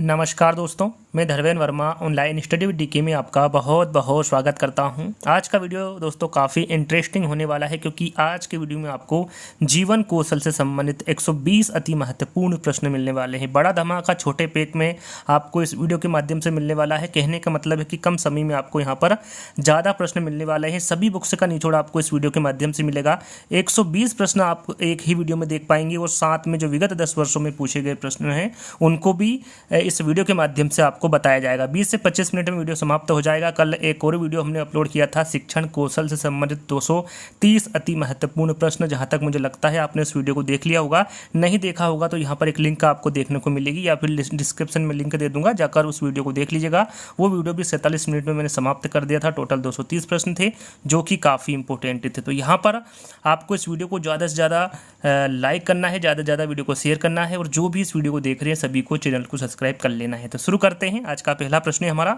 नमस्कार दोस्तों, मैं Dharmendra Verma online study with DK में आपका बहुत बहुत स्वागत करता हूं। आज का वीडियो दोस्तों काफ़ी इंटरेस्टिंग होने वाला है क्योंकि आज के वीडियो में आपको जीवन कौशल से संबंधित 120 अति महत्वपूर्ण प्रश्न मिलने वाले हैं। बड़ा धमाका छोटे पैक में आपको इस वीडियो के माध्यम से मिलने वाला है। कहने का मतलब है कि कम समय में आपको यहाँ पर ज़्यादा प्रश्न मिलने वाले हैं। सभी बुक्स का निचोड़ आपको इस वीडियो के माध्यम से मिलेगा। 120 प्रश्न आप एक ही वीडियो में देख पाएंगे और साथ में जो विगत 10 वर्षों में पूछे गए प्रश्न हैं उनको भी इस वीडियो के माध्यम से आपको बताया जाएगा। 20 से 25 मिनट में वीडियो समाप्त हो जाएगा। कल एक और वीडियो हमने अपलोड किया था शिक्षण कौशल से संबंधित 230 अति महत्वपूर्ण प्रश्न। जहां तक मुझे लगता है आपने इस वीडियो को देख लिया होगा। नहीं देखा होगा तो यहाँ पर एक लिंक आपको देखने को मिलेगी या फिर डिस्क्रिप्शन में लिंक दे दूंगा, जाकर उस वीडियो को देख लीजिएगा। वो वीडियो भी 47 मिनट में मैंने समाप्त कर दिया था। टोटल 230 प्रश्न थे जो कि काफ़ी इंपॉर्टेंट थे। तो यहाँ पर आपको इस वीडियो को ज़्यादा से ज़्यादा लाइक करना है, ज़्यादा से ज़्यादा वीडियो को शेयर करना है और जो भी इस वीडियो को देख रहे हैं सभी को चैनल को सब्सक्राइब कर लेना है। तो शुरू करते हैं। आज का पहला प्रश्न है हमारा,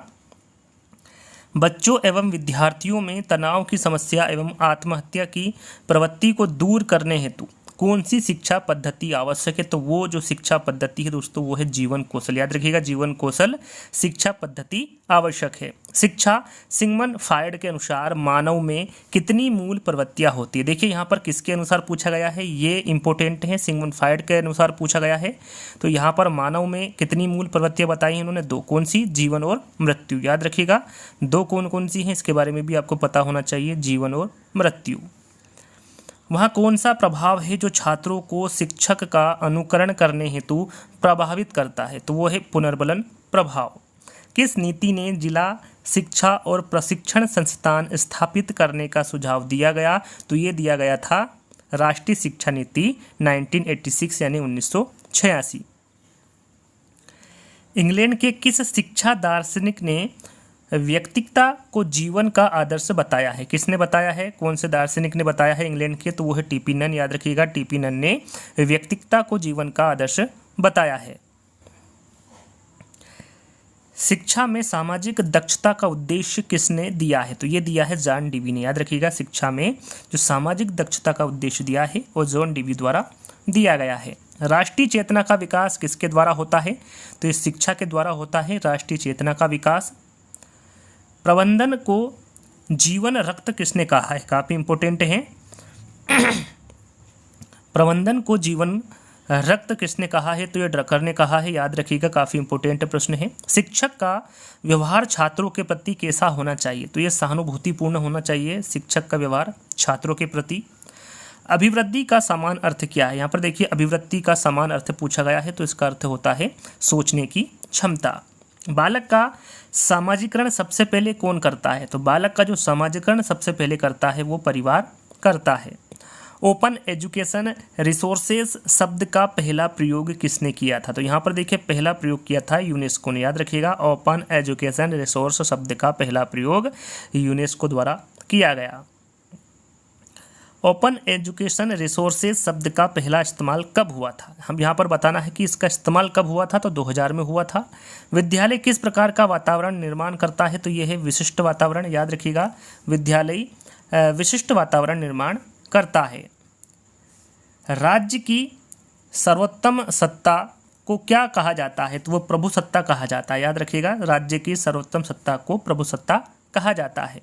बच्चों एवं विद्यार्थियों में तनाव की समस्या एवं आत्महत्या की प्रवृत्ति को दूर करने हेतु कौन सी शिक्षा पद्धति आवश्यक है? तो वो जो शिक्षा पद्धति है दोस्तों वो है जीवन कौशल। याद रखिएगा, जीवन कौशल शिक्षा पद्धति आवश्यक है। शिक्षा सिगमंड फ्रॉइड के अनुसार मानव में कितनी मूल प्रवृत्तियां होती है? देखिए यहाँ पर किसके अनुसार पूछा गया है, ये इंपॉर्टेंट है। सिगमंड फ्रॉइड के अनुसार पूछा गया है। तो यहाँ पर मानव में कितनी मूल प्रवृत्तियां बताई हैं उन्होंने? दो। कौन सी? जीवन और मृत्यु। याद रखिएगा, दो कौन कौन सी हैं इसके बारे में भी आपको पता होना चाहिए, जीवन और मृत्यु। वहाँ कौन सा प्रभाव है जो छात्रों को शिक्षक का अनुकरण करने हेतु प्रभावित करता है? तो वो है पुनर्बलन प्रभाव। किस नीति ने जिला शिक्षा और प्रशिक्षण संस्थान स्थापित करने का सुझाव दिया गया? तो ये दिया गया था राष्ट्रीय शिक्षा नीति 1986 यानी 1986। इंग्लैंड के किस शिक्षा दार्शनिक ने व्यक्तिकता को जीवन का आदर्श बताया है? किसने बताया है? कौन से दार्शनिक ने बताया है इंग्लैंड के? तो वो है टीपी नन। याद रखिएगा, टीपी नन ने व्यक्तिकता को जीवन का आदर्श बताया है। शिक्षा में सामाजिक दक्षता का उद्देश्य किसने दिया है? तो ये दिया है जॉन डीवी ने। याद रखिएगा, शिक्षा में जो सामाजिक दक्षता का उद्देश्य दिया है वो जॉन डीवी द्वारा दिया गया है। राष्ट्रीय चेतना का विकास किसके द्वारा होता है? तो इस शिक्षा के द्वारा होता है राष्ट्रीय चेतना का विकास। प्रबंधन को जीवन रक्त किसने कहा है? काफी इंपॉर्टेंट है। प्रबंधन को जीवन रक्त किसने कहा है? तो ये ड्रकर ने कहा है। याद रखिएगा, काफी इंपॉर्टेंट प्रश्न है। शिक्षक का व्यवहार छात्रों के प्रति कैसा होना चाहिए? तो ये सहानुभूतिपूर्ण होना चाहिए शिक्षक का व्यवहार छात्रों के प्रति। अभिवृद्धि का समान अर्थ क्या है? यहाँ पर देखिए, अभिवृद्धि का समान अर्थ पूछा गया है तो इसका अर्थ होता है सोचने की क्षमता। बालक का सामाजिकरण सबसे पहले कौन करता है? तो बालक का जो सामाजिकरण सबसे पहले करता है वो परिवार करता है। ओपन एजुकेशन रिसोर्सेज शब्द का पहला प्रयोग किसने किया था? तो यहाँ पर देखिए, पहला प्रयोग किया था यूनेस्को ने। याद रखिएगा, ओपन एजुकेशन रिसोर्स शब्द का पहला प्रयोग यूनेस्को द्वारा किया गया। ओपन एजुकेशन रिसोर्सेज शब्द का पहला इस्तेमाल कब हुआ था? हम यहाँ पर बताना है कि इसका इस्तेमाल कब हुआ था। तो 2000 में हुआ था। विद्यालय किस प्रकार का वातावरण निर्माण करता है? तो यह है विशिष्ट वातावरण। याद रखिएगा, विद्यालय विशिष्ट वातावरण निर्माण करता है। राज्य की सर्वोत्तम सत्ता को क्या कहा जाता है? तो वो प्रभुसत्ता कहा जाता है। याद रखिएगा, राज्य की सर्वोत्तम सत्ता को प्रभुसत्ता कहा जाता है।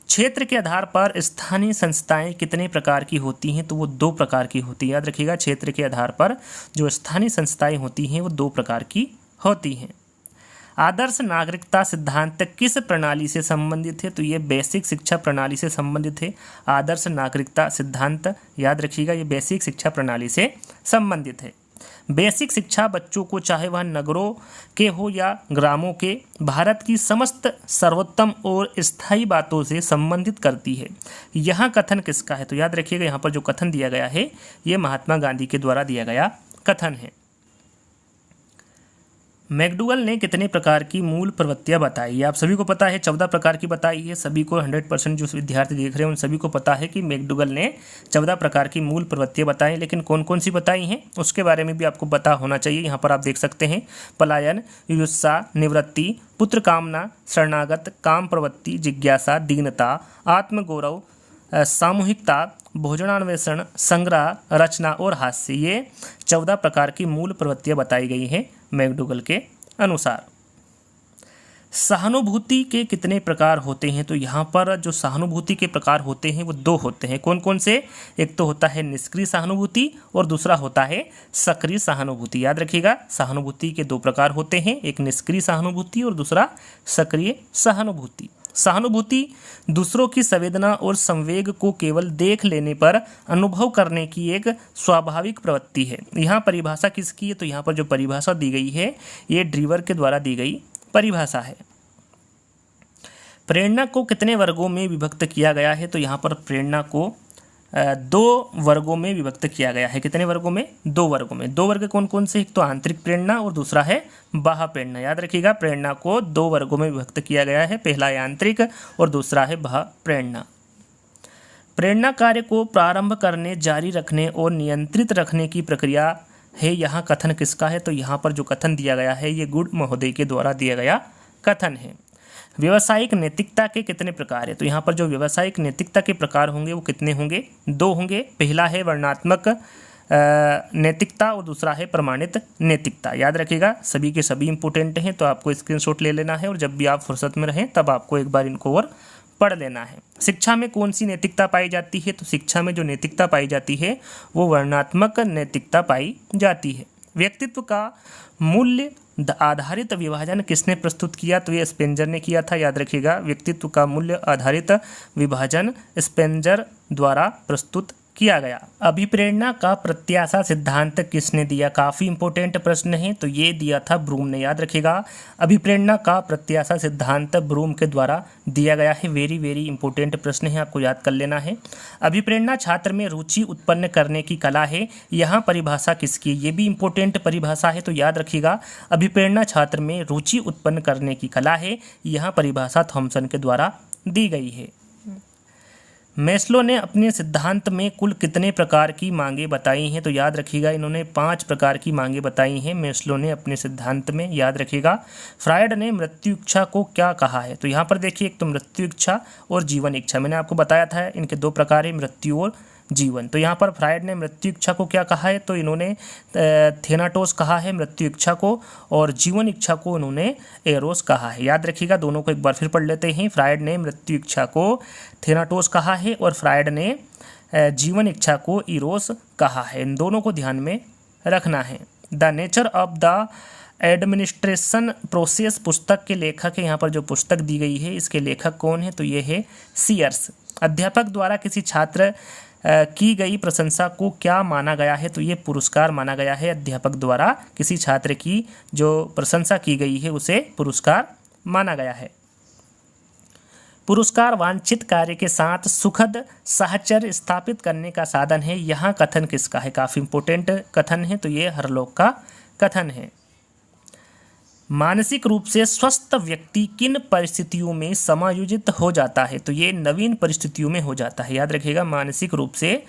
क्षेत्र के आधार पर स्थानीय संस्थाएं कितने प्रकार की होती हैं? तो वो 2 प्रकार की होती हैं। याद रखिएगा, क्षेत्र के आधार पर जो स्थानीय संस्थाएं होती हैं वो 2 प्रकार की होती हैं। आदर्श नागरिकता सिद्धांत किस प्रणाली से संबंधित है? तो ये बेसिक शिक्षा प्रणाली से संबंधित है। आदर्श नागरिकता सिद्धांत, याद रखिएगा, ये बेसिक शिक्षा प्रणाली से संबंधित है। बेसिक शिक्षा बच्चों को, चाहे वह नगरों के हो या ग्रामों के, भारत की समस्त सर्वोत्तम और स्थायी बातों से संबंधित करती है। यह कथन किसका है? तो याद रखिएगा, यहाँ पर जो कथन दिया गया है ये महात्मा गांधी के द्वारा दिया गया कथन है। मैकडूगल ने कितने प्रकार की मूल प्रवृत्तियां बताई? आप सभी को पता है 14 प्रकार की बताई है। सभी को 100% जो विद्यार्थी देख रहे हैं उन सभी को पता है कि मैकडूगल ने 14 प्रकार की मूल प्रवृत्तियां बताई। लेकिन कौन कौन सी बताई हैं उसके बारे में भी आपको पता होना चाहिए। यहाँ पर आप देख सकते हैं, पलायन, युयुत्सा, निवृत्ति, पुत्र कामना, शरणागत, काम प्रवृत्ति, जिज्ञासा, दीनता, आत्मगौरव, सामूहिकता, भोजनान्वेषण, संग्रह, रचना और हास्य। ये 14 प्रकार की मूल प्रवृत्तियां बताई गई हैं मैकडूगल के अनुसार। सहानुभूति के कितने प्रकार होते हैं? तो यहाँ पर जो सहानुभूति के प्रकार होते हैं वो दो होते हैं। कौन कौन से? एक तो होता है निष्क्रिय सहानुभूति और दूसरा होता है सक्रिय सहानुभूति। याद रखिएगा, सहानुभूति के दो प्रकार होते हैं, एक निष्क्रिय सहानुभूति और दूसरा सक्रिय सहानुभूति। सहानुभूति दूसरों की संवेदना और संवेग को केवल देख लेने पर अनुभव करने की एक स्वाभाविक प्रवृत्ति है। यहाँ परिभाषा किसकी है? तो यहाँ पर जो परिभाषा दी गई है ये ड्रीवर के द्वारा दी गई परिभाषा है। प्रेरणा को कितने वर्गों में विभक्त किया गया है? तो यहाँ पर प्रेरणा को दो वर्गों में विभक्त किया गया है। कितने वर्गों में? दो वर्गों में। दो वर्ग कौन कौन से? एक तो आंतरिक प्रेरणा और दूसरा है बाह्य प्रेरणा। याद रखिएगा, प्रेरणा को दो वर्गों में विभक्त किया गया है, पहला है आंतरिक और दूसरा है बाह्य प्रेरणा। प्रेरणा कार्य को प्रारंभ करने, जारी रखने और नियंत्रित रखने की प्रक्रिया है। यहाँ कथन किसका है? तो यहाँ पर जो कथन दिया गया है ये गुड महोदय के द्वारा दिया गया कथन है। व्यावसायिक नैतिकता के कितने प्रकार है? तो यहाँ पर जो व्यावसायिक नैतिकता के प्रकार होंगे वो कितने होंगे? दो होंगे। पहला है वर्णनात्मक नैतिकता और दूसरा है प्रमाणित नैतिकता। याद रखिएगा, सभी के सभी इंपॉर्टेंट हैं, तो आपको स्क्रीनशॉट ले लेना है और जब भी आप फुर्सत में रहें तब आपको एक बार इनको और पढ़ लेना है। शिक्षा में कौन सी नैतिकता पाई जाती है? तो शिक्षा में जो नैतिकता पाई जाती है वो वर्णनात्मक नैतिकता पाई जाती है। व्यक्तित्व का मूल्य आधारित विभाजन किसने प्रस्तुत किया? तो ये स्पेंजर ने किया था। याद रखिएगा, व्यक्तित्व का मूल्य आधारित विभाजन स्पेंजर द्वारा प्रस्तुत किया गया। अभिप्रेरणा का प्रत्याशा सिद्धांत किसने दिया? काफ़ी इंपॉर्टेंट प्रश्न है, तो ये दिया था ब्रूम ने। याद रखिएगा, अभिप्रेरणा का प्रत्याशा सिद्धांत ब्रूम के द्वारा दिया गया है। वेरी वेरी इंपॉर्टेंट प्रश्न है, आपको याद कर लेना है। अभिप्रेरणा छात्र में रुचि उत्पन्न करने की कला है। यहाँ परिभाषा किसकी? ये भी इंपॉर्टेंट परिभाषा है, तो याद रखिएगा, अभिप्रेरणा छात्र में रुचि उत्पन्न करने की कला है। यहाँ परिभाषा थॉमसन के द्वारा दी गई है। मैस्लो ने अपने सिद्धांत में कुल कितने प्रकार की मांगे बताई हैं? तो याद रखिएगा, इन्होंने 5 प्रकार की मांगे बताई हैं मैस्लो ने अपने सिद्धांत में। याद रखिएगा, फ्रायड ने मृत्यु इच्छा को क्या कहा है? तो यहाँ पर देखिए, एक तो मृत्यु इच्छा और जीवन इच्छा। मैंने आपको बताया था इनके दो प्रकार है, मृत्यु और जीवन। तो यहाँ पर फ्रायड ने मृत्यु इच्छा को क्या कहा है? तो इन्होंने थेनाटोस कहा है मृत्यु इच्छा को, और जीवन इच्छा को इन्होंने एरोस कहा है। याद रखिएगा, दोनों को एक बार फिर पढ़ लेते हैं। फ्रायड ने मृत्यु इच्छा को थेनाटोस कहा है और फ्रायड ने जीवन इच्छा को इरोस कहा है। इन दोनों को ध्यान में रखना है। The nature of the administration process पुस्तक के लेखक है। यहाँ पर जो पुस्तक दी गई है इसके लेखक कौन है? तो ये है सीयर्स। अध्यापक द्वारा किसी छात्र की गई प्रशंसा को क्या माना गया है? तो ये पुरस्कार माना गया है। अध्यापक द्वारा किसी छात्र की जो प्रशंसा की गई है उसे पुरस्कार माना गया है। पुरस्कार वांछित कार्य के साथ सुखद साहचर्य स्थापित करने का साधन है। यहाँ कथन किसका है? काफ़ी इंपॉर्टेंट कथन है, तो ये हरलोक का कथन है। मानसिक रूप से स्वस्थ व्यक्ति किन परिस्थितियों में समायोजित हो जाता है? तो ये नवीन परिस्थितियों में हो जाता है। याद रखिएगा, मानसिक रूप से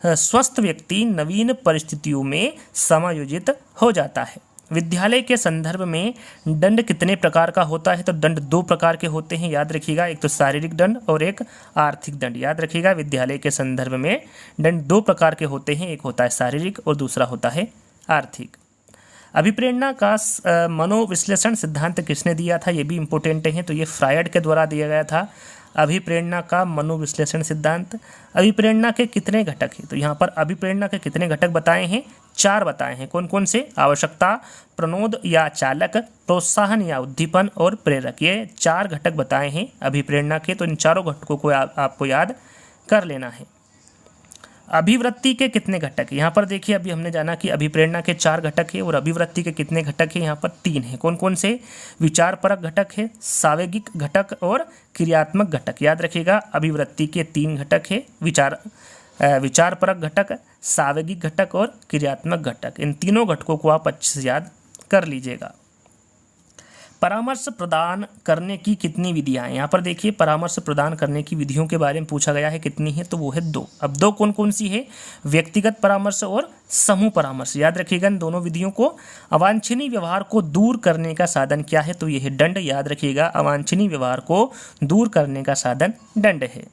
स्वस्थ व्यक्ति नवीन परिस्थितियों में समायोजित हो जाता है। विद्यालय के संदर्भ में दंड कितने प्रकार का होता है? तो दंड 2 प्रकार के होते हैं। याद रखिएगा, एक तो शारीरिक दंड और एक आर्थिक दंड। याद रखिएगा, विद्यालय के संदर्भ में दंड 2 प्रकार के होते हैं, एक होता है शारीरिक और दूसरा होता है आर्थिक। अभिप्रेरणा का मनोविश्लेषण सिद्धांत किसने दिया था? ये भी इंपॉर्टेंट है, तो ये फ्रायड के द्वारा दिया गया था। अभिप्रेरणा का मनोविश्लेषण सिद्धांत। अभिप्रेरणा के कितने घटक हैं? तो यहाँ पर अभिप्रेरणा के कितने घटक बताए हैं? 4 बताए हैं। कौन कौन से? आवश्यकता, प्रणोद या चालक, प्रोत्साहन या उद्दीपन और प्रेरक। ये 4 घटक बताए हैं अभिप्रेरणा के, तो इन चारों घटकों को आपको याद कर लेना है। अभिवृत्ति के कितने घटक? यहाँ पर देखिए, अभी हमने जाना कि अभिप्रेरणा के 4 घटक है और अभिवृत्ति के कितने घटक है? यहाँ पर 3 है। कौन कौन से? विचारपरक घटक है, सावेगिक घटक और क्रियात्मक घटक। याद रखिएगा, अभिवृत्ति के 3 घटक है, विचारपरक घटक, सावेगिक घटक और क्रियात्मक घटक। इन तीनों घटकों को आप अच्छे से याद कर लीजिएगा। परामर्श प्रदान करने की कितनी विधियां हैं? यहाँ पर देखिए, परामर्श प्रदान करने की विधियों के बारे में पूछा गया है, कितनी है? तो वो है 2। अब 2 कौन कौन सी है? व्यक्तिगत परामर्श और समूह परामर्श। याद रखिएगा इन दोनों विधियों को। अवांछनीय व्यवहार को दूर करने का साधन क्या है? तो यह है दंड। याद रखिएगा, अवांछनीय व्यवहार को दूर करने का साधन दंड है।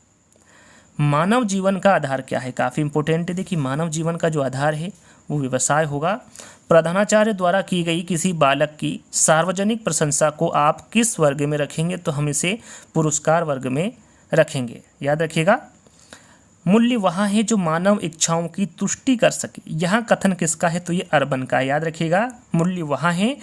मानव जीवन का आधार क्या है? काफ़ी इंपॉर्टेंट है। देखिए, मानव जीवन का जो आधार है वो व्यवसाय होगा। प्रधानाचार्य द्वारा की गई किसी बालक की सार्वजनिक प्रशंसा को आप किस वर्ग में रखेंगे? तो हम इसे पुरस्कार वर्ग में रखेंगे। याद रखिएगा। मूल्य वहाँ है जो मानव इच्छाओं की तुष्टि कर सके। यहाँ कथन किसका है? तो ये अर्बन का है। याद रखिएगा, मूल्य वहाँ है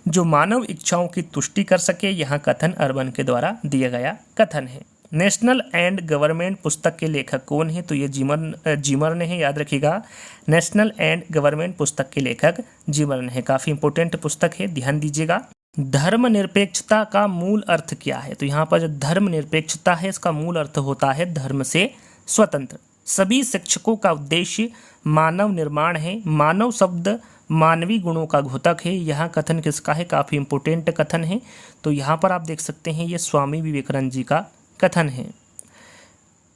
जो मानव इच्छाओं की तुष्टि कर सके। यहाँ कथन अर्बन के द्वारा दिया गया कथन है। नेशनल एंड गवर्नमेंट पुस्तक के लेखक कौन है? तो ये जिमर्न है। याद रखिएगा, नेशनल एंड गवर्नमेंट पुस्तक के लेखक जिमर्न है। काफ़ी इंपॉर्टेंट पुस्तक है, ध्यान दीजिएगा। धर्मनिरपेक्षता का मूल अर्थ क्या है? तो यहाँ पर जो धर्मनिरपेक्षता है इसका मूल अर्थ होता है धर्म से स्वतंत्र। सभी शिक्षकों का उद्देश्य मानव निर्माण है। मानव शब्द मानवीय गुणों का घोतक है। यहाँ कथन किसका है? काफ़ी इंपोर्टेंट कथन है। तो यहाँ पर आप देख सकते हैं ये स्वामी विवेकानंद जी का कथन है।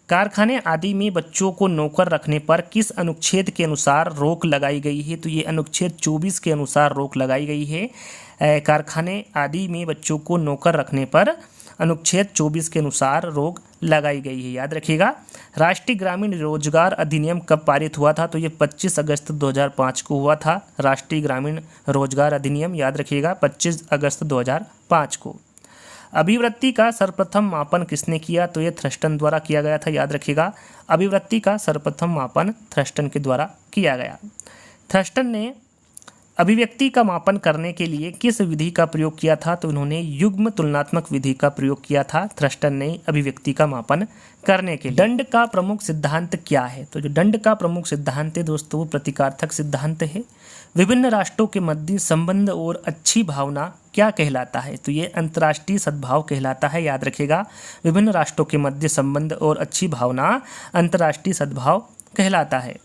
कारखाने आदि में बच्चों को नौकर रखने पर किस अनुच्छेद के अनुसार रोक लगाई गई है? तो ये अनुच्छेद 24 के अनुसार रोक लगाई गई है। कारखाने आदि में बच्चों को नौकर रखने पर अनुच्छेद 24 के अनुसार रोक लगाई गई है। याद रखिएगा। राष्ट्रीय ग्रामीण रोजगार अधिनियम कब पारित हुआ था? तो ये 25 अगस्त 2005 को हुआ था। राष्ट्रीय ग्रामीण रोजगार अधिनियम, याद रखिएगा, 25 अगस्त 2005 को। अभिवृत्ति का सर्वप्रथम मापन किसने किया? तो ये थ्रस्टन द्वारा किया गया था। याद रखिएगा, अभिवृत्ति का सर्वप्रथम मापन थ्रस्टन के द्वारा किया गया। थ्रस्टन ने अभिव्यक्ति का मापन करने के लिए किस विधि का प्रयोग किया था? तो उन्होंने युग्म तुलनात्मक विधि का प्रयोग किया था थ्रस्टन ने अभिव्यक्ति का मापन करने के लिए। दंड का प्रमुख सिद्धांत क्या है? तो जो दंड का प्रमुख सिद्धांत है दोस्तों वो प्रतीकार्थक सिद्धांत है। विभिन्न राष्ट्रों के मध्य संबंध और अच्छी भावना क्या कहलाता है? तो ये अंतर्राष्ट्रीय सद्भाव कहलाता है। याद रखिएगा, विभिन्न राष्ट्रों के मध्य संबंध और अच्छी भावना अंतर्राष्ट्रीय सद्भाव कहलाता है।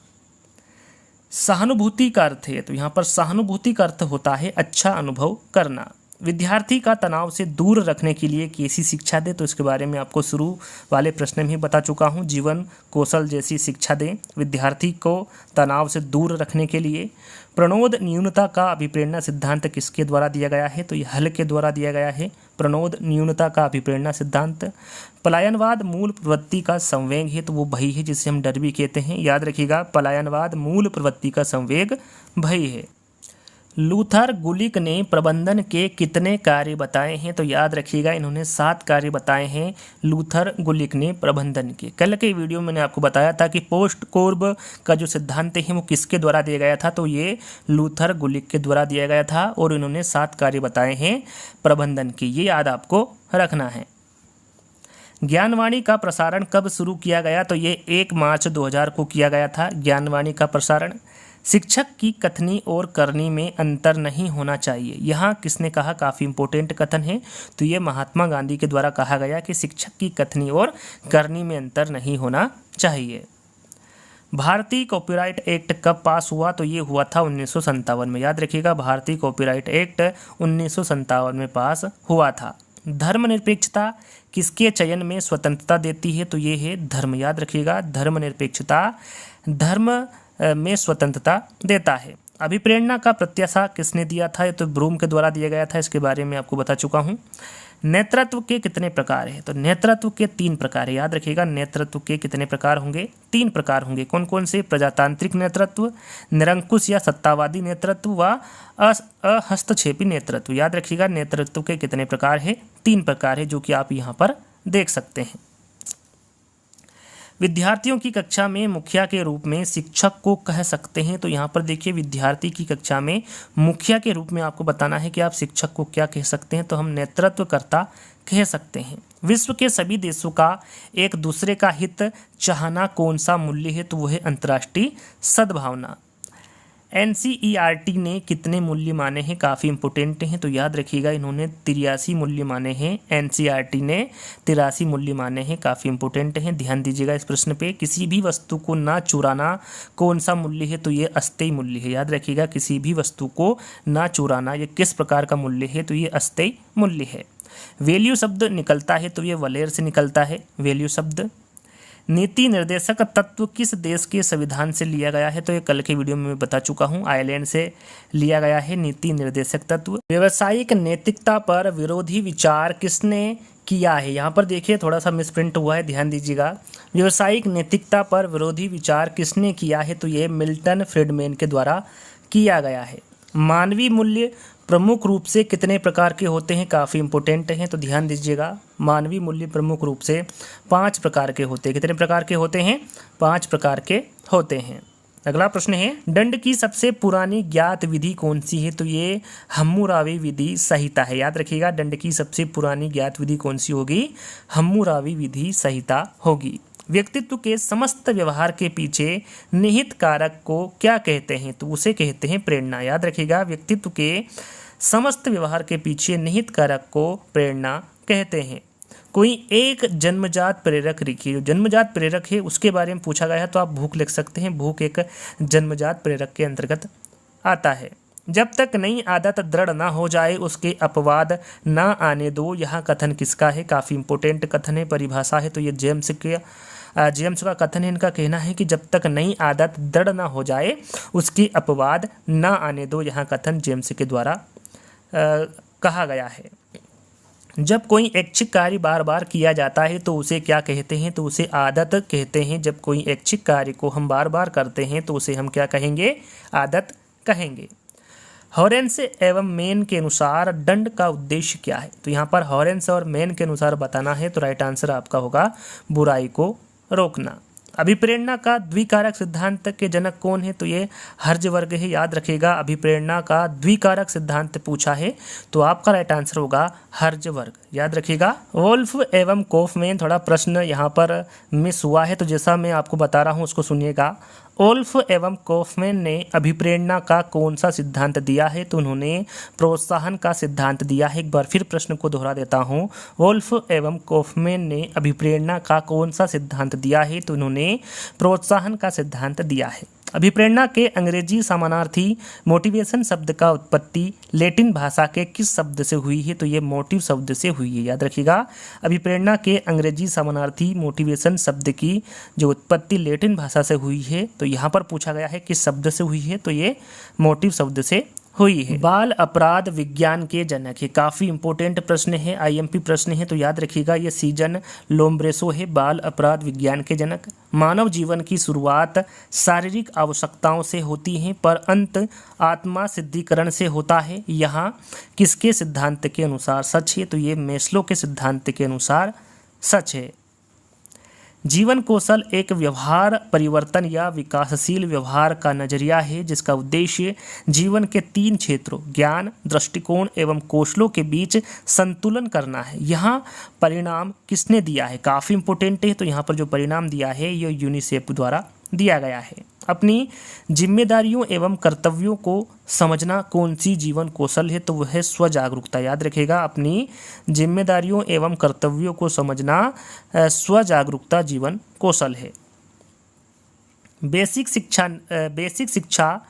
सहानुभूति का अर्थ है, तो यहाँ पर सहानुभूति का अर्थ होता है अच्छा अनुभव करना। विद्यार्थी का तनाव से दूर रखने के लिए कैसी शिक्षा दें? तो इसके बारे में आपको शुरू वाले प्रश्न में ही बता चुका हूँ। जीवन कौशल जैसी शिक्षा दें विद्यार्थी को तनाव से दूर रखने के लिए। प्रणोद न्यूनता का अभिप्रेरणा सिद्धांत किसके द्वारा दिया गया है? तो ये हल के द्वारा दिया गया है। प्रणोद न्यूनता का अभिप्रेरणा सिद्धांत। पलायनवाद मूल प्रवृत्ति का संवेग है, तो वो भय है जिसे हम डर भी कहते हैं। याद रखिएगा, पलायनवाद मूल प्रवृत्ति का संवेग भय है। लूथर गुलिक ने प्रबंधन के कितने कार्य बताए हैं? तो याद रखिएगा, इन्होंने 7 कार्य बताए हैं लूथर गुलिक ने प्रबंधन के। कल के वीडियो में मैंने आपको बताया था कि पोस्ट कोर्ब का जो सिद्धांत है वो किसके द्वारा दिया गया था? तो ये लूथर गुलिक के द्वारा दिया गया था और इन्होंने 7 कार्य बताए हैं प्रबंधन के। ये याद आपको रखना है। ज्ञानवाणी का प्रसारण कब शुरू किया गया? तो ये 1 मार्च 2000 को किया गया था ज्ञानवाणी का प्रसारण। शिक्षक की कथनी और करनी में अंतर नहीं होना चाहिए, यहाँ किसने कहा? काफ़ी इंपॉर्टेंट कथन है। तो ये महात्मा गांधी के द्वारा कहा गया कि शिक्षक की कथनी और करनी में अंतर नहीं होना चाहिए। भारतीय कॉपीराइट एक्ट कब पास हुआ? तो ये हुआ था 1957 में। याद रखिएगा, भारतीय कॉपीराइट एक्ट 1957 में पास हुआ था। धर्मनिरपेक्षता किसके चयन में स्वतंत्रता देती है? तो ये है धर्म। याद रखिएगा, धर्मनिरपेक्षता धर्म में स्वतंत्रता देता है। अभिप्रेरणा का प्रत्याशा किसने दिया था? तो ब्रूम के द्वारा दिया गया था। इसके बारे में आपको बता चुका हूँ। नेतृत्व के कितने प्रकार हैं? तो नेतृत्व के 3 प्रकार है। याद रखिएगा, नेतृत्व के कितने प्रकार होंगे? 3 प्रकार होंगे। कौन कौन से? प्रजातांत्रिक नेतृत्व, निरंकुश या सत्तावादी नेतृत्व व अहस्तक्षेपी नेतृत्व। याद रखिएगा, नेतृत्व के कितने प्रकार है? 3 प्रकार है, जो कि आप यहाँ पर देख सकते हैं। विद्यार्थियों की कक्षा में मुखिया के रूप में शिक्षक को कह सकते हैं। तो यहाँ पर देखिए, विद्यार्थी की कक्षा में मुखिया के रूप में आपको बताना है कि आप शिक्षक को क्या कह सकते हैं। तो हम नेतृत्वकर्ता कह सकते हैं। विश्व के सभी देशों का एक दूसरे का हित चाहना कौन सा मूल्य है? तो वो है अंतर्राष्ट्रीय सद्भावना। NCERT ने कितने मूल्य माने हैं? काफ़ी इंपोर्टेंट हैं, तो याद रखिएगा, इन्होंने 83 मूल्य माने हैं। NCERT ने 83 मूल्य माने हैं, काफ़ी इंपोर्टेंट हैं, ध्यान दीजिएगा इस प्रश्न पे। किसी भी वस्तु को ना चुराना कौन सा मूल्य है? तो ये अस्थायी मूल्य है। याद रखिएगा, किसी भी वस्तु को ना चुराना ये किस प्रकार का मूल्य है? तो ये अस्थायी मूल्य है। वैल्यू शब्द निकलता है, तो ये वलेर से निकलता है वैल्यू शब्द। नीति निर्देशक तत्व किस देश के संविधान से लिया गया है? तो ये कल के वीडियो में मैं बता चुका हूँ, आयरलैंड से लिया गया है नीति निर्देशक तत्व। व्यावसायिक नैतिकता पर विरोधी विचार किसने किया है। यहाँ पर देखिए थोड़ा सा मिसप्रिंट हुआ है, ध्यान दीजिएगा। व्यावसायिक नैतिकता पर विरोधी विचार किसने किया है, तो ये मिल्टन फ्रीडमैन के द्वारा किया गया है। मानवीय मूल्य प्रमुख रूप से कितने प्रकार के होते हैं, काफ़ी इंपॉर्टेंट हैं, तो ध्यान दीजिएगा। मानवीय मूल्य प्रमुख रूप से 5 प्रकार के होते हैं। कितने प्रकार के होते हैं, 5 प्रकार के होते हैं। अगला प्रश्न है, दंड की सबसे पुरानी ज्ञात विधि कौन सी है, तो ये हम्मुराबी विधि संहिता है। याद रखिएगा, दंड की सबसे पुरानी ज्ञात विधि कौन सी होगी, हम्मुराबी विधि संहिता होगी। व्यक्तित्व के समस्त व्यवहार के पीछे निहित कारक को क्या कहते हैं, तो उसे कहते हैं प्रेरणा। याद रखिएगा, व्यक्तित्व के समस्त व्यवहार के पीछे निहित कारक को प्रेरणा कहते हैं। कोई एक जन्मजात प्रेरक लिखिए। जो जन्मजात प्रेरक है उसके बारे में पूछा गया है, तो आप भूख लिख सकते हैं। भूख एक जन्मजात प्रेरक के अंतर्गत आता है। जब तक नई आदत दृढ़ ना हो जाए उसके अपवाद ना आने दो। यहाँ कथन किसका है, काफ़ी इंपॉर्टेंट कथन है, परिभाषा है, तो ये जेम्स का कथन है। इनका कहना है कि जब तक नई आदत दृढ़ ना हो जाए उसके अपवाद ना आने दो। यहाँ कथन जेम्स के द्वारा कहा गया है। जब कोई ऐच्छिक कार्य बार बार किया जाता है तो उसे क्या कहते हैं, तो उसे आदत कहते हैं। जब कोई ऐच्छिक कार्य को हम बार बार करते हैं तो उसे हम क्या कहेंगे, आदत कहेंगे। हॉरेंस एवं मेन के अनुसार दंड का उद्देश्य क्या है, तो यहाँ पर हॉरेंस और मेन के अनुसार बताना है, तो राइट आंसर आपका होगा बुराई को रोकना। अभिप्रेरणा का द्विकारक सिद्धांत के जनक कौन है, तो ये हर्जवर्ग है। याद रखिएगा, अभिप्रेरणा का द्विकारक सिद्धांत पूछा है तो आपका राइट आंसर होगा हर्जवर्ग। याद रखिएगा। वोल्फ एवं कॉफमैन, थोड़ा प्रश्न यहाँ पर मिस हुआ है, तो जैसा मैं आपको बता रहा हूँ उसको सुनिएगा। वोल्फ एवं कॉफमैन ने अभिप्रेरणा का कौन सा सिद्धांत दिया है, तो उन्होंने प्रोत्साहन का सिद्धांत दिया है। एक बार फिर प्रश्न को दोहरा देता हूँ। वोल्फ एवं कॉफमैन ने अभिप्रेरणा का कौन सा सिद्धांत दिया है, तो उन्होंने प्रोत्साहन का सिद्धांत दिया है। अभिप्रेरणा के अंग्रेजी समानार्थी मोटिवेशन शब्द का उत्पत्ति लैटिन भाषा के किस शब्द से हुई है, तो ये मोटिव शब्द से हुई है। याद रखिएगा, अभिप्रेरणा के अंग्रेजी समानार्थी मोटिवेशन शब्द की जो उत्पत्ति लैटिन भाषा से हुई है, तो यहाँ पर पूछा गया है किस शब्द से हुई है, तो ये मोटिव शब्द से हुई है। बाल अपराध विज्ञान के जनक है, काफ़ी इंपॉर्टेंट प्रश्न है, आईएमपी प्रश्न है, तो याद रखिएगा ये सीजन लोम्ब्रेसो है, बाल अपराध विज्ञान के जनक। मानव जीवन की शुरुआत शारीरिक आवश्यकताओं से होती है पर अंत आत्मा सिद्धिकरण से होता है। यहाँ किसके सिद्धांत के अनुसार सच है, तो ये मेस्लो के सिद्धांत के अनुसार सच है। जीवन कौशल एक व्यवहार परिवर्तन या विकासशील व्यवहार का नजरिया है जिसका उद्देश्य जीवन के 3 क्षेत्रों ज्ञान, दृष्टिकोण एवं कौशलों के बीच संतुलन करना है। यहाँ परिणाम किसने दिया है, काफ़ी इंपॉर्टेंट है, तो यहाँ पर जो परिणाम दिया है ये यूनिसेफ द्वारा दिया गया है। अपनी जिम्मेदारियों एवं कर्तव्यों को समझना कौन सी जीवन कौशल है, तो वह है स्वजागरूकता। याद रखिएगा, अपनी जिम्मेदारियों एवं कर्तव्यों को समझना स्वजागरूकता जीवन कौशल है। बेसिक शिक्षा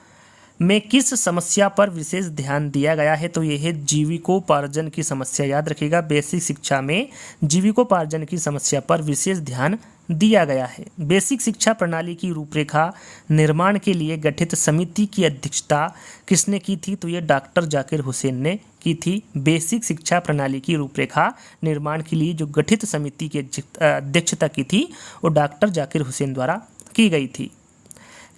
में किस समस्या पर विशेष ध्यान दिया गया है, तो यह है जीविकोपार्जन की समस्या। याद रखिएगा, बेसिक शिक्षा में जीविकोपार्जन की समस्या पर विशेष ध्यान दिया गया है। बेसिक शिक्षा प्रणाली की रूपरेखा निर्माण के लिए गठित समिति की अध्यक्षता किसने की थी, तो ये डॉक्टर जाकिर हुसैन ने की थी। बेसिक शिक्षा प्रणाली की रूपरेखा निर्माण के लिए जो गठित समिति की अध्यक्षता की थी वो डॉक्टर जाकिर हुसैन द्वारा की गई थी।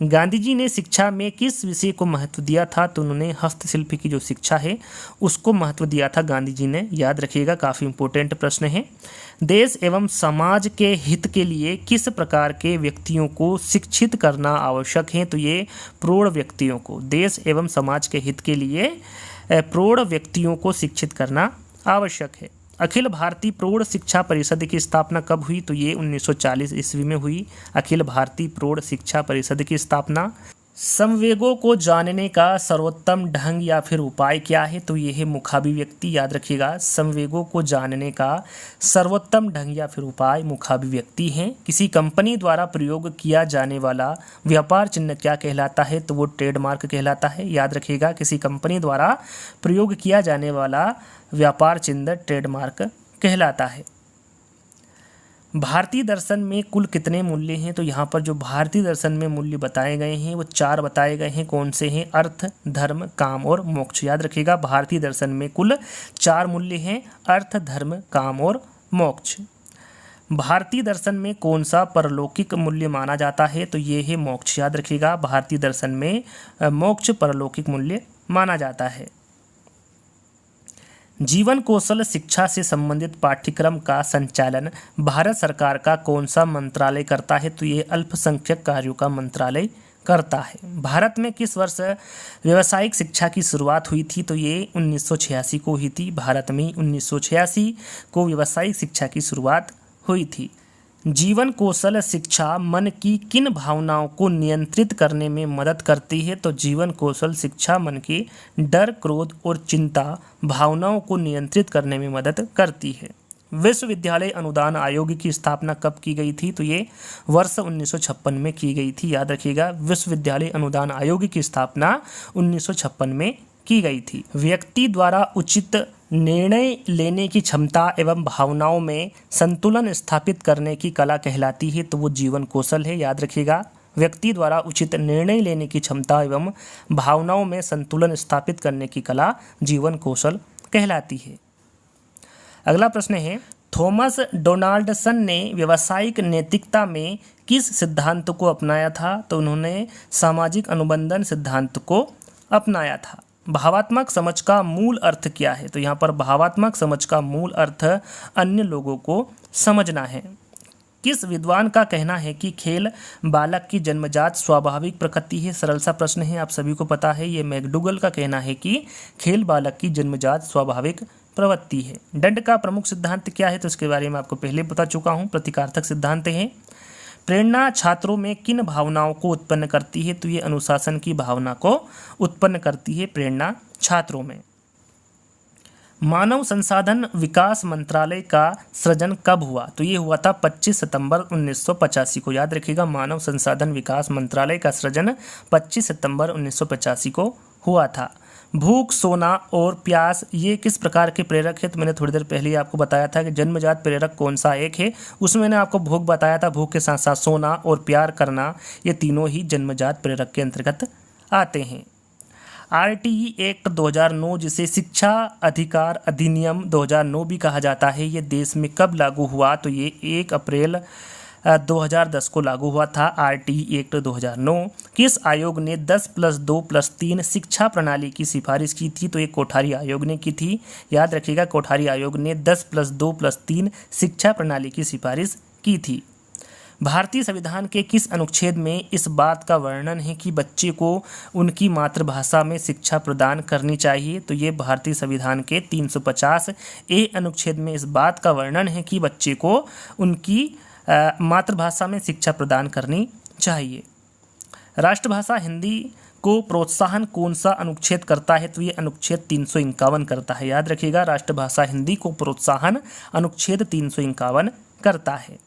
गांधी जी ने शिक्षा में किस विषय को महत्व दिया था, तो उन्होंने हस्तशिल्प की जो शिक्षा है उसको महत्व दिया था गांधी जी ने। याद रखिएगा, काफ़ी इंपॉर्टेंट प्रश्न है। देश एवं समाज के हित के लिए किस प्रकार के व्यक्तियों को शिक्षित करना आवश्यक है, तो ये प्रौढ़ व्यक्तियों को। देश एवं समाज के हित के लिए प्रौढ़ व्यक्तियों को शिक्षित करना आवश्यक है। अखिल भारतीय प्रौढ़ शिक्षा परिषद की स्थापना कब हुई, तो ये 1940 ईस्वी में हुई। अखिल भारतीय प्रौढ़ शिक्षा परिषद की स्थापना। संवेगों को जानने का सर्वोत्तम ढंग या फिर उपाय क्या है, तो ये है मुखाभिव्यक्ति। याद रखिएगा, संवेगों को जानने का सर्वोत्तम ढंग या फिर उपाय मुखाभिव्यक्ति है। किसी कंपनी द्वारा प्रयोग किया जाने वाला व्यापार चिन्ह क्या कहलाता है, तो वो ट्रेडमार्क कहलाता है। याद रखिएगा, किसी कंपनी द्वारा प्रयोग किया जाने वाला व्यापार चिन्ह ट्रेडमार्क कहलाता है। भारतीय दर्शन में कुल कितने मूल्य हैं, तो यहाँ पर जो भारतीय दर्शन में मूल्य बताए गए हैं वो 4 बताए गए हैं। कौन से हैं, अर्थ, धर्म, काम और मोक्ष। याद रखिएगा, भारतीय दर्शन में कुल 4 मूल्य हैं, अर्थ, धर्म, काम और मोक्ष। भारतीय दर्शन में कौन सा परलौकिक मूल्य माना जाता है? तो ये है मोक्ष। याद रखिएगा, भारतीय दर्शन में मोक्ष परलौकिक मूल्य माना जाता है। जीवन कौशल शिक्षा से संबंधित पाठ्यक्रम का संचालन भारत सरकार का कौन सा मंत्रालय करता है? तो ये अल्पसंख्यक कार्यों का मंत्रालय करता है। भारत में किस वर्ष व्यावसायिक शिक्षा की शुरुआत हुई थी? तो ये 1986 को हुई थी। भारत में 1986 को व्यावसायिक शिक्षा की शुरुआत हुई थी। जीवन कौशल शिक्षा मन की किन भावनाओं को नियंत्रित करने में मदद करती है? तो जीवन कौशल शिक्षा मन के डर, क्रोध और चिंता भावनाओं को नियंत्रित करने में मदद करती है। विश्वविद्यालय अनुदान आयोग की स्थापना कब की गई थी? तो ये वर्ष 1956 में की गई थी। याद रखिएगा, विश्वविद्यालय अनुदान आयोग की स्थापना 1956 में की गई थी। व्यक्ति द्वारा उचित निर्णय लेने की क्षमता एवं भावनाओं में संतुलन स्थापित करने की कला कहलाती है। तो वो जीवन कौशल है। याद रखिएगा, व्यक्ति द्वारा उचित निर्णय लेने की क्षमता एवं भावनाओं में संतुलन स्थापित करने की कला जीवन कौशल कहलाती है। अगला प्रश्न है, थॉमस डोनाल्डसन ने व्यावसायिक नैतिकता में किस सिद्धांत को अपनाया था? तो उन्होंने सामाजिक अनुबंधन सिद्धांत को अपनाया था। भावात्मक समझ का मूल अर्थ क्या है? तो यहाँ पर भावात्मक समझ का मूल अर्थ अन्य लोगों को समझना है। किस विद्वान का कहना है कि खेल बालक की जन्मजात स्वाभाविक प्रकृति है? सरल सा प्रश्न है, आप सभी को पता है। ये मैकडूगल का कहना है कि खेल बालक की जन्मजात स्वाभाविक प्रवृत्ति है। दंड का प्रमुख सिद्धांत क्या है? तो इसके बारे में आपको पहले बता चुका हूँ, प्रतिकारक सिद्धांत है। प्रेरणा छात्रों में किन भावनाओं को उत्पन्न करती है? तो ये अनुशासन की भावना को उत्पन्न करती है प्रेरणा छात्रों में। मानव संसाधन विकास मंत्रालय का सृजन कब हुआ? तो ये हुआ था 25 सितंबर 1985 को। याद रखिएगा, मानव संसाधन विकास मंत्रालय का सृजन 25 सितंबर 1985 को हुआ था। भूख, सोना और प्यास ये किस प्रकार के प्रेरक है? तो मैंने थोड़ी देर पहले आपको बताया था कि जन्मजात प्रेरक कौन सा एक है। उसमें मैंने आपको भूख बताया था। भूख के साथ साथ सोना और प्यार करना, ये तीनों ही जन्मजात प्रेरक के अंतर्गत आते हैं। RTE एक्ट 2009, जिसे शिक्षा अधिकार अधिनियम 2009 भी कहा जाता है, ये देश में कब लागू हुआ? तो ये 1 अप्रैल 2010 को लागू हुआ था। RTE act 2009। किस आयोग ने 10+2+3 शिक्षा प्रणाली की सिफारिश की थी? तो ये कोठारी आयोग ने की थी। याद रखिएगा, कोठारी आयोग ने 10+2+3 शिक्षा प्रणाली की सिफारिश की थी। भारतीय संविधान के किस अनुच्छेद में इस बात का वर्णन है कि बच्चे को उनकी मातृभाषा में शिक्षा प्रदान करनी चाहिए? तो ये भारतीय संविधान के 350A अनुच्छेद में इस बात का वर्णन है कि बच्चे को उनकी मातृभाषा में शिक्षा प्रदान करनी चाहिए। राष्ट्रभाषा हिंदी को प्रोत्साहन कौन सा अनुच्छेद करता है? तो ये अनुच्छेद 351 करता है। याद रखिएगा, राष्ट्रभाषा हिंदी को प्रोत्साहन अनुच्छेद 351 करता है।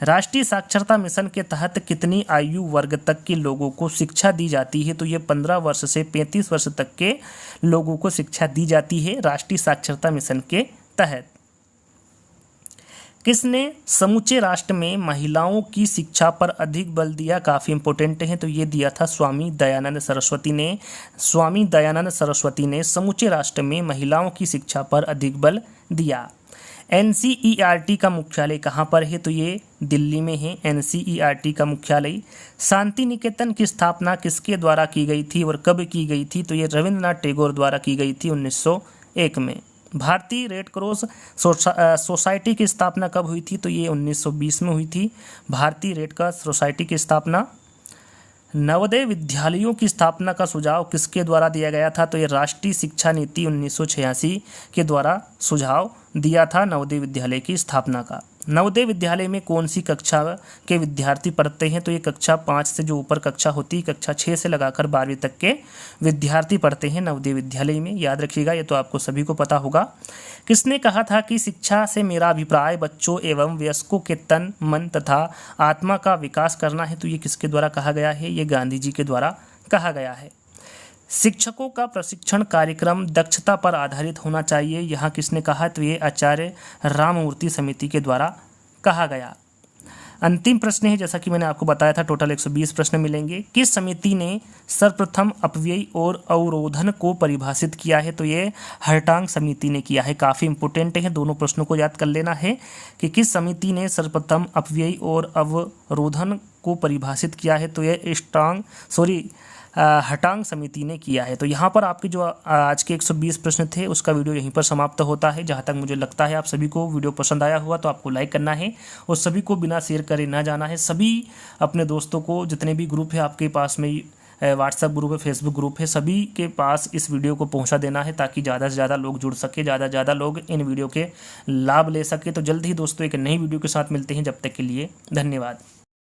राष्ट्रीय साक्षरता मिशन के तहत कितनी आयु वर्ग तक के लोगों को शिक्षा दी जाती है? तो ये 15 वर्ष से 35 वर्ष तक के लोगों को शिक्षा दी जाती है राष्ट्रीय साक्षरता मिशन के तहत। किसने समूचे राष्ट्र में महिलाओं की शिक्षा पर अधिक बल दिया? काफ़ी इंपॉर्टेंट है। तो ये दिया था स्वामी दयानंद सरस्वती ने। स्वामी दयानंद सरस्वती ने समूचे राष्ट्र में महिलाओं की शिक्षा पर अधिक बल दिया। NCERT का मुख्यालय कहाँ पर है? तो ये दिल्ली में है NCERT का मुख्यालय। शांति निकेतन की स्थापना किसके द्वारा की गई थी और कब की गई थी? तो ये रविंद्रनाथ टैगोर द्वारा की गई थी 1901 में। भारतीय रेड क्रॉस सोसाइटी की स्थापना कब हुई थी? तो ये 1920 में हुई थी। भारतीय रेड क्रॉस सोसाइटी की स्थापना। नवोदय विद्यालयों की स्थापना का सुझाव किसके द्वारा दिया गया था? तो ये राष्ट्रीय शिक्षा नीति 1986 के द्वारा सुझाव दिया था नवोदय विद्यालय की स्थापना का। नवोदय विद्यालय में कौन सी कक्षा के विद्यार्थी पढ़ते हैं? तो ये कक्षा 5 से जो ऊपर कक्षा होती है, कक्षा 6 से लगाकर 12वीं तक के विद्यार्थी पढ़ते हैं नवोदय विद्यालय में। याद रखिएगा, ये तो आपको सभी को पता होगा। किसने कहा था कि शिक्षा से मेरा अभिप्राय बच्चों एवं वयस्कों के तन, मन तथा आत्मा का विकास करना है? तो ये किसके द्वारा कहा गया है? ये गांधी जी के द्वारा कहा गया है। शिक्षकों का प्रशिक्षण कार्यक्रम दक्षता पर आधारित होना चाहिए, यहाँ किसने कहा? तो ये आचार्य राममूर्ति समिति के द्वारा कहा गया। अंतिम प्रश्न है, जैसा कि मैंने आपको बताया था टोटल 120 प्रश्न मिलेंगे। किस समिति ने सर्वप्रथम अपव्यय और अवरोधन को परिभाषित किया है? तो ये हर्टांग समिति ने किया है। काफ़ी इंपॉर्टेंट है, दोनों प्रश्नों को याद कर लेना है कि किस समिति ने सर्वप्रथम अपव्यय और अवरोधन को परिभाषित किया है। तो ये हटांग समिति ने किया है। तो यहाँ पर आपके जो आज के 120 प्रश्न थे उसका वीडियो यहीं पर समाप्त होता है। जहाँ तक मुझे लगता है आप सभी को वीडियो पसंद आया हुआ तो आपको लाइक करना है और सभी को बिना शेयर करे ना जाना है। सभी अपने दोस्तों को, जितने भी ग्रुप है आपके पास में, व्हाट्सएप ग्रुप है, फेसबुक ग्रुप है, सभी के पास इस वीडियो को पहुंचा देना है ताकि ज़्यादा से ज़्यादा लोग जुड़ सके, ज़्यादा से ज़्यादा लोग इन वीडियो के लाभ ले सके। तो जल्द ही दोस्तों एक नई वीडियो के साथ मिलते हैं। जब तक के लिए धन्यवाद।